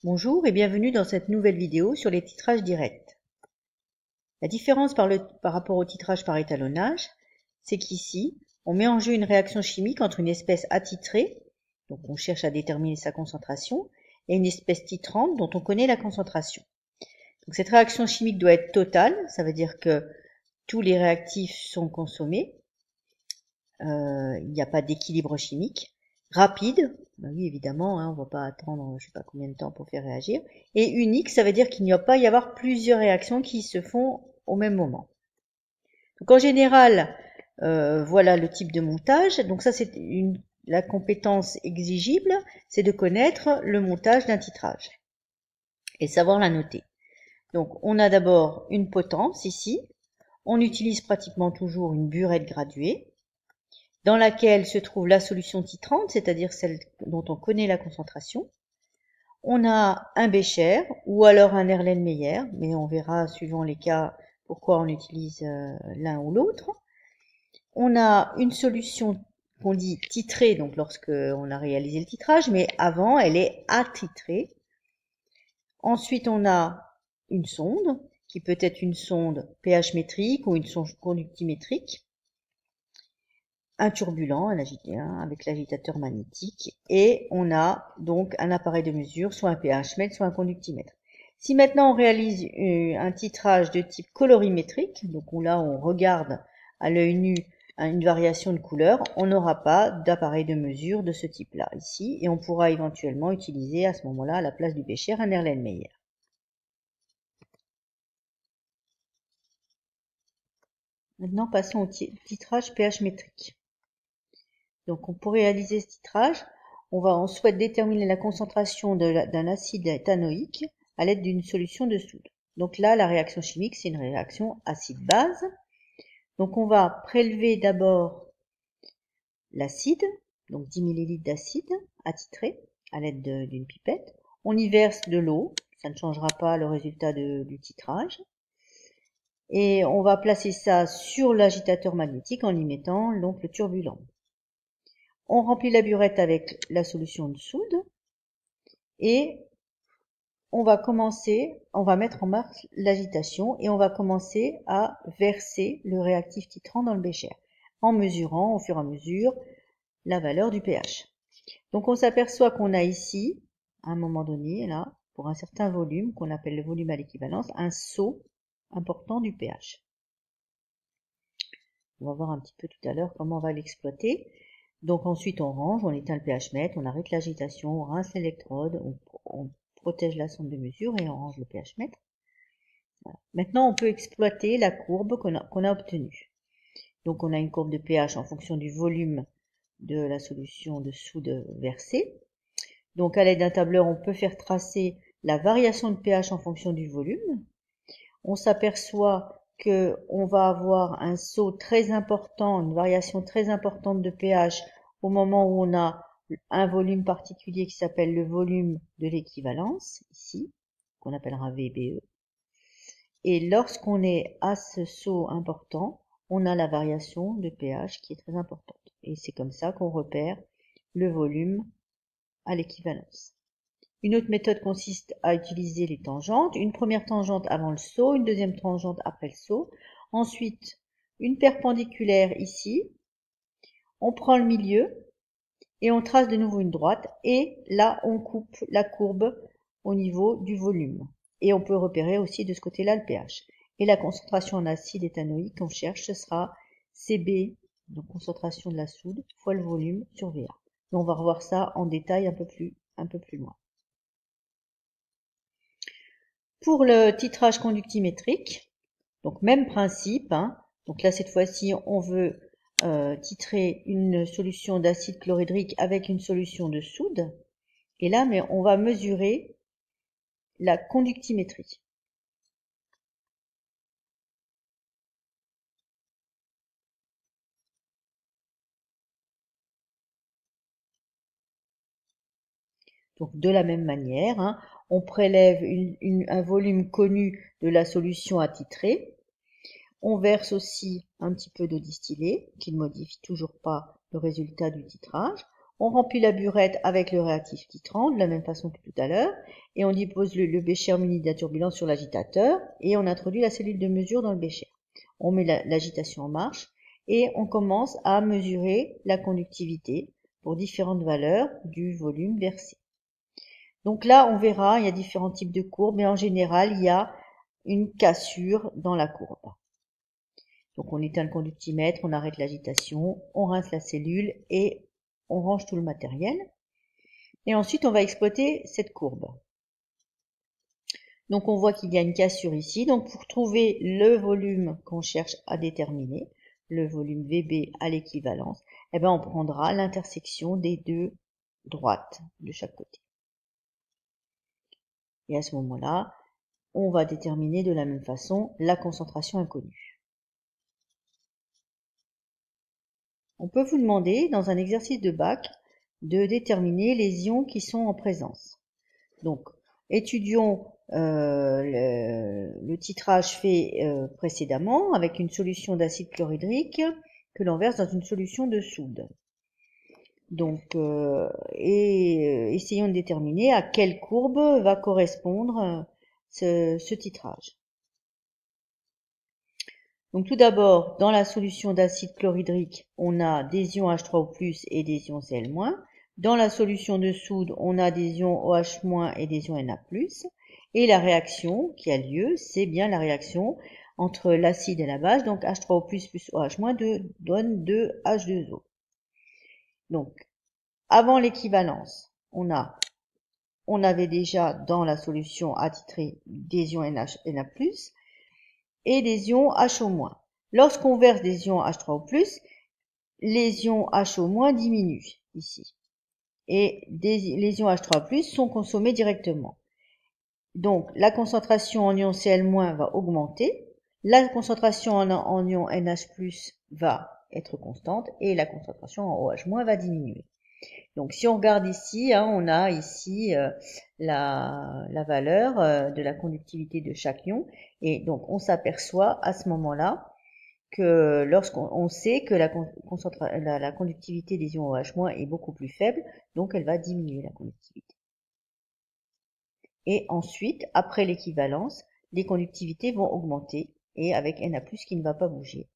Bonjour et bienvenue dans cette nouvelle vidéo sur les titrages directs. La différence par rapport au titrage par étalonnage, c'est qu'ici, on met en jeu une réaction chimique entre une espèce attitrée, donc on cherche à déterminer sa concentration, et une espèce titrante dont on connaît la concentration. Donc cette réaction chimique doit être totale, ça veut dire que tous les réactifs sont consommés, il n'y a pas d'équilibre chimique. Rapide, ben oui évidemment, on ne va pas attendre je ne sais pas combien de temps pour faire réagir, et unique, ça veut dire qu'il n'y va pas y avoir plusieurs réactions qui se font au même moment. Donc en général, voilà le type de montage. Donc ça c'est la compétence exigible, c'est de connaître le montage d'un titrage et savoir la noter. Donc on a d'abord une potence ici, on utilise pratiquement toujours une burette graduée, dans laquelle se trouve la solution titrante, c'est-à-dire celle dont on connaît la concentration. On a un Bécher ou alors un Erlenmeyer, mais on verra suivant les cas pourquoi on utilise l'un ou l'autre. On a une solution qu'on dit titrée, donc lorsque on a réalisé le titrage, mais avant elle est attitrée. Ensuite on a une sonde, qui peut être une sonde pH métrique ou une sonde conductimétrique. Un turbulent, avec l'agitateur magnétique, et on a donc un appareil de mesure, soit un pH mètre, soit un conductimètre. Si maintenant on réalise un titrage de type colorimétrique, donc là on regarde à l'œil nu une variation de couleur, on n'aura pas d'appareil de mesure de ce type-là ici, et on pourra éventuellement utiliser à ce moment-là, à la place du Bécher, un Erlenmeyer. Maintenant passons au titrage pH métrique. Donc pour réaliser ce titrage, on souhaite déterminer la concentration d'un acide éthanoïque à l'aide d'une solution de soude. Donc là, la réaction chimique, c'est une réaction acide-base. Donc on va prélever d'abord l'acide, donc 10 ml d'acide attitré à l'aide d'une pipette. On y verse de l'eau, ça ne changera pas le résultat du titrage. Et on va placer ça sur l'agitateur magnétique en y mettant donc le turbulent. On remplit la burette avec la solution de soude et on va mettre en marche l'agitation et on va commencer à verser le réactif titrant dans le bécher en mesurant au fur et à mesure la valeur du pH. Donc on s'aperçoit qu'on a ici, à un moment donné, là, pour un certain volume qu'on appelle le volume à l'équivalence, un saut important du pH. On va voir un petit peu tout à l'heure comment on va l'exploiter. Donc ensuite on range, on éteint le pH mètre, on arrête l'agitation, on rince l'électrode, on protège la sonde de mesure et on range le pH mètre. Voilà. Maintenant on peut exploiter la courbe qu'on a obtenue. Donc on a une courbe de pH en fonction du volume de la solution de soude versée. Donc à l'aide d'un tableur on peut faire tracer la variation de pH en fonction du volume. On s'aperçoit qu'on va avoir un saut très important, une variation très importante de pH au moment où on a un volume particulier qui s'appelle le volume de l'équivalence, ici, qu'on appellera VBE. Et lorsqu'on est à ce saut important, on a la variation de pH qui est très importante. Et c'est comme ça qu'on repère le volume à l'équivalence. Une autre méthode consiste à utiliser les tangentes. Une première tangente avant le saut, une deuxième tangente après le saut. Ensuite, une perpendiculaire ici. On prend le milieu et on trace de nouveau une droite. Et là, on coupe la courbe au niveau du volume. Et on peut repérer aussi de ce côté-là le pH. Et la concentration en acide éthanoïque qu'on cherche, ce sera CB, donc concentration de la soude, fois le volume sur VA. Et on va revoir ça en détail un peu plus loin. Pour le titrage conductimétrique, donc même principe, donc là cette fois-ci on veut titrer une solution d'acide chlorhydrique avec une solution de soude, et là mais on va mesurer la conductimétrie. Donc de la même manière, on prélève un volume connu de la solution à titrer. On verse aussi un petit peu d'eau distillée, qui ne modifie toujours pas le résultat du titrage. On remplit la burette avec le réactif titrant, de la même façon que tout à l'heure, et on dépose le bécher muni de la turbulence sur l'agitateur, et on introduit la cellule de mesure dans le bécher. On met l'agitation en marche, et on commence à mesurer la conductivité pour différentes valeurs du volume versé. Donc là, on verra, il y a différents types de courbes, mais en général, il y a une cassure dans la courbe. Donc on éteint le conductimètre, on arrête l'agitation, on rince la cellule et on range tout le matériel. Et ensuite, on va exploiter cette courbe. Donc on voit qu'il y a une cassure ici. Donc pour trouver le volume qu'on cherche à déterminer, le volume VB à l'équivalence, eh ben on prendra l'intersection des deux droites de chaque côté. Et à ce moment-là, on va déterminer de la même façon la concentration inconnue. On peut vous demander, dans un exercice de bac, de déterminer les ions qui sont en présence. Donc, étudions le titrage fait précédemment avec une solution d'acide chlorhydrique que l'on verse dans une solution de soude. Donc, essayons de déterminer à quelle courbe va correspondre ce titrage. Donc tout d'abord, dans la solution d'acide chlorhydrique, on a des ions H3O+, et des ions Cl-. Dans la solution de soude, on a des ions OH- et des ions Na+. Et la réaction qui a lieu, c'est bien la réaction entre l'acide et la base. Donc H3O+, plus OH- donne 2H2O. Donc, avant l'équivalence, on avait déjà dans la solution attitrée des ions NH, Na+, et des ions HO-. Lorsqu'on verse des ions H3O+, les ions HO- diminuent ici. Et les ions H3+ sont consommés directement. Donc, la concentration en ion Cl- va augmenter, la concentration en ion NH+ va être constante, et la concentration en OH- va diminuer. Donc, si on regarde ici, on a ici la valeur de la conductivité de chaque ion, et donc on s'aperçoit à ce moment-là que lorsqu'on sait que la conductivité des ions OH- est beaucoup plus faible, donc elle va diminuer la conductivité. Et ensuite, après l'équivalence, les conductivités vont augmenter, et avec Na+, qui ne va pas bouger.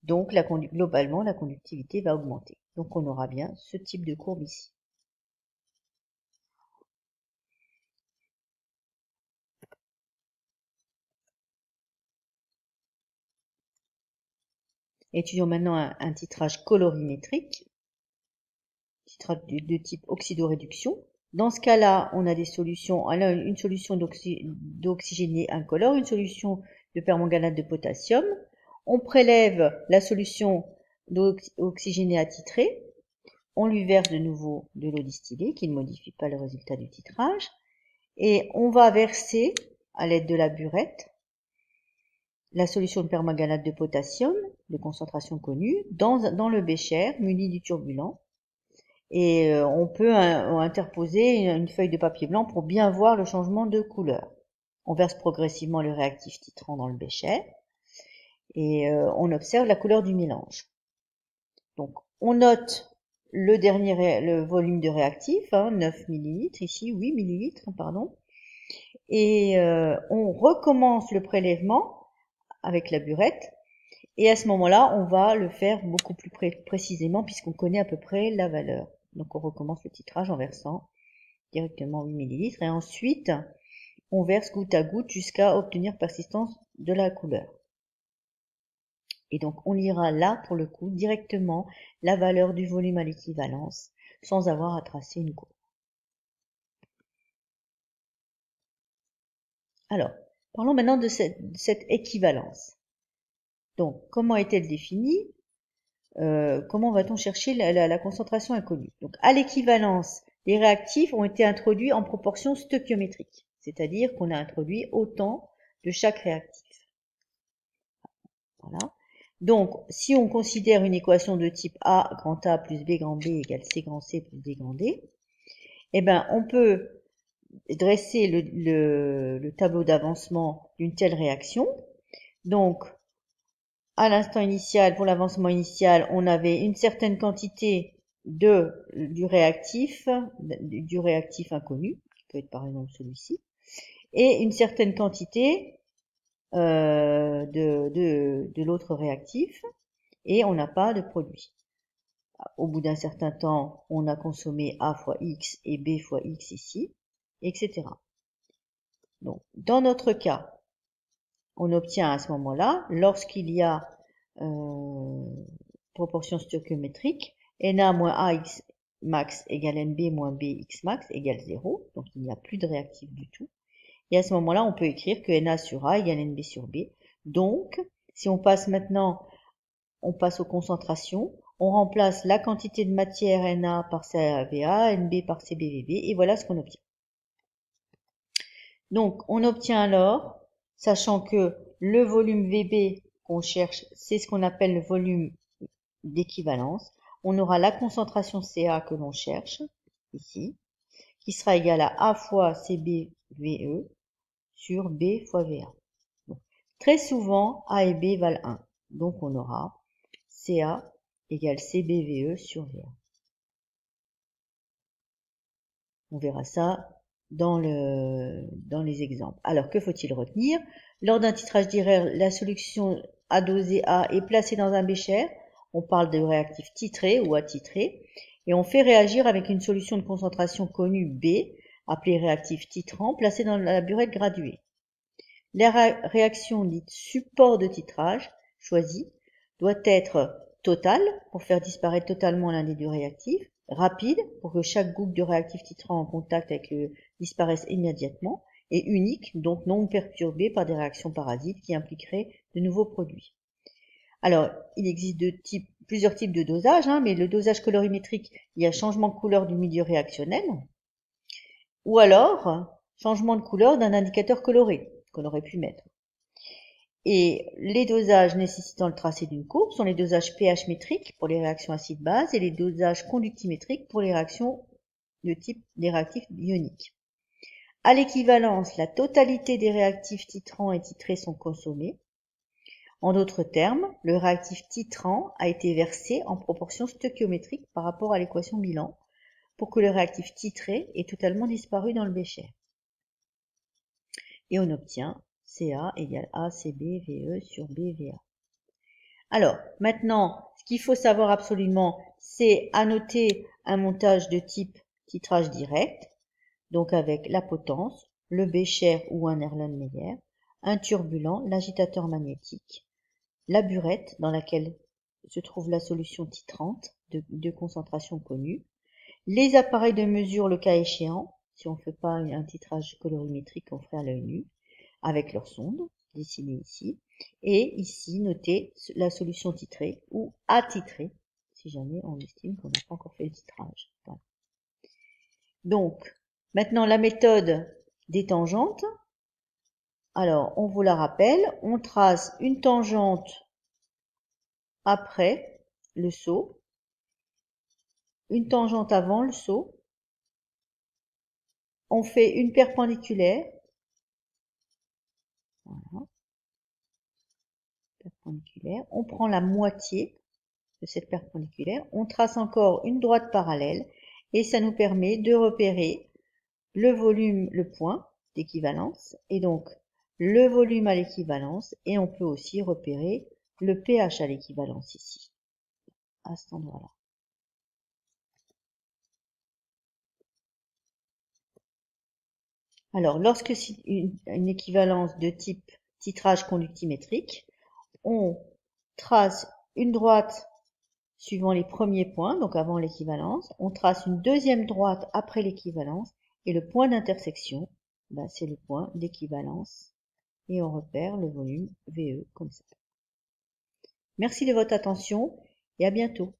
Donc globalement, la conductivité va augmenter. Donc on aura bien ce type de courbe ici. Étudions maintenant un titrage colorimétrique, titrage de type oxydoréduction. Dans ce cas-là, on a des solutions, une solution d'oxygéné incolore, une solution de permanganate de potassium. On prélève la solution d'oxygéné attitré, on lui verse de nouveau de l'eau distillée qui ne modifie pas le résultat du titrage, et on va verser, à l'aide de la burette, la solution de permanganate de potassium, de concentration connue, dans le bécher muni du turbulent. Et on peut interposer une feuille de papier blanc pour bien voir le changement de couleur. On verse progressivement le réactif titrant dans le bécher et on observe la couleur du mélange. Donc on note le volume de réactif, 9 ml, ici 8 ml, pardon. Et on recommence le prélèvement avec la burette. Et à ce moment-là, on va le faire beaucoup plus précisément puisqu'on connaît à peu près la valeur. Donc on recommence le titrage en versant directement 8 ml. Et ensuite, on verse goutte à goutte jusqu'à obtenir persistance de la couleur. Et donc on lira là, pour le coup, directement la valeur du volume à l'équivalence, sans avoir à tracer une courbe. Alors, parlons maintenant de cette équivalence. Donc, comment est-elle définie? Comment va-t-on chercher la concentration inconnue? Donc, à l'équivalence, les réactifs ont été introduits en proportion stoichiométrique, c'est-à-dire qu'on a introduit autant de chaque réactif. Voilà. Donc, si on considère une équation de type A grand A plus B grand B égale C grand C plus D grand D, eh ben, on peut dresser le tableau d'avancement d'une telle réaction. Donc, à l'instant initial, pour l'avancement initial, on avait une certaine quantité du réactif inconnu, qui peut être par exemple celui-ci, et une certaine quantité de l'autre réactif, et on n'a pas de produit. Au bout d'un certain temps, on a consommé A fois X et B fois X ici, etc. Donc, dans notre cas, on obtient à ce moment-là, lorsqu'il y a proportion stoichiométrique, Na moins AX max égale NB moins BX max égale 0, donc il n'y a plus de réactif du tout. Et à ce moment-là, on peut écrire que Na sur A égale NB sur B. Donc, si on passe maintenant, on passe aux concentrations, on remplace la quantité de matière Na par CAVA, NB par CBVB, et voilà ce qu'on obtient. Donc, on obtient alors, sachant que le volume VB qu'on cherche, c'est ce qu'on appelle le volume d'équivalence, on aura la concentration Ca que l'on cherche, ici, qui sera égale à A fois CBVE sur B fois VA. Donc, très souvent, A et B valent 1. Donc, on aura Ca égale CBVE sur VA. On verra ça dans les exemples. Alors, que faut-il retenir? Lors d'un titrage d'IRR, la solution à dosée A est placée dans un bécher. On parle de réactif titré ou atitré. Et on fait réagir avec une solution de concentration connue B, appelée réactif titrant, placée dans la burette graduée. La réaction dite support de titrage, choisie, doit être totale, pour faire disparaître totalement l'un des deux réactifs, rapide, pour que chaque goutte de réactif titrant en contact avec le disparaisse immédiatement, et unique, donc non perturbée par des réactions parasites qui impliqueraient de nouveaux produits. Alors, il existe plusieurs types de dosage, mais le dosage colorimétrique, il y a changement de couleur du milieu réactionnel, ou alors changement de couleur d'un indicateur coloré, qu'on aurait pu mettre. Et les dosages nécessitant le tracé d'une courbe sont les dosages pH métriques pour les réactions acide-base et les dosages conductimétriques pour les réactions de type des réactifs ioniques. À l'équivalence, la totalité des réactifs titrants et titrés sont consommés. En d'autres termes, le réactif titrant a été versé en proportion stoichiométrique par rapport à l'équation bilan pour que le réactif titré ait totalement disparu dans le bécher. Et on obtient Ca égale ACBVE sur BVA. Alors, maintenant, ce qu'il faut savoir absolument, c'est annoter un montage de type titrage direct, donc avec la potence, le bécher ou un Erlenmeyer, un turbulent, l'agitateur magnétique, la burette dans laquelle se trouve la solution titrante de concentration connue, les appareils de mesure le cas échéant, si on ne fait pas un titrage colorimétrique, on ferait à l'œil nu, avec leur sonde, dessinée ici, et ici noter la solution titrée ou atitrée, si jamais on estime qu'on n'a pas encore fait le titrage. Voilà. Donc, maintenant la méthode des tangentes. Alors, on vous la rappelle, on trace une tangente après le saut, une tangente avant le saut, on fait une perpendiculaire, voilà, perpendiculaire, on prend la moitié de cette perpendiculaire, on trace encore une droite parallèle et ça nous permet de repérer le volume, le point d'équivalence et donc le volume à l'équivalence et on peut aussi repérer le pH à l'équivalence ici, à cet endroit-là. Alors, lorsque c'est une équivalence de type titrage conductimétrique, on trace une droite suivant les premiers points, donc avant l'équivalence, on trace une deuxième droite après l'équivalence, et le point d'intersection, c'est le point d'équivalence, et on repère le volume VE comme ça. Merci de votre attention, et à bientôt.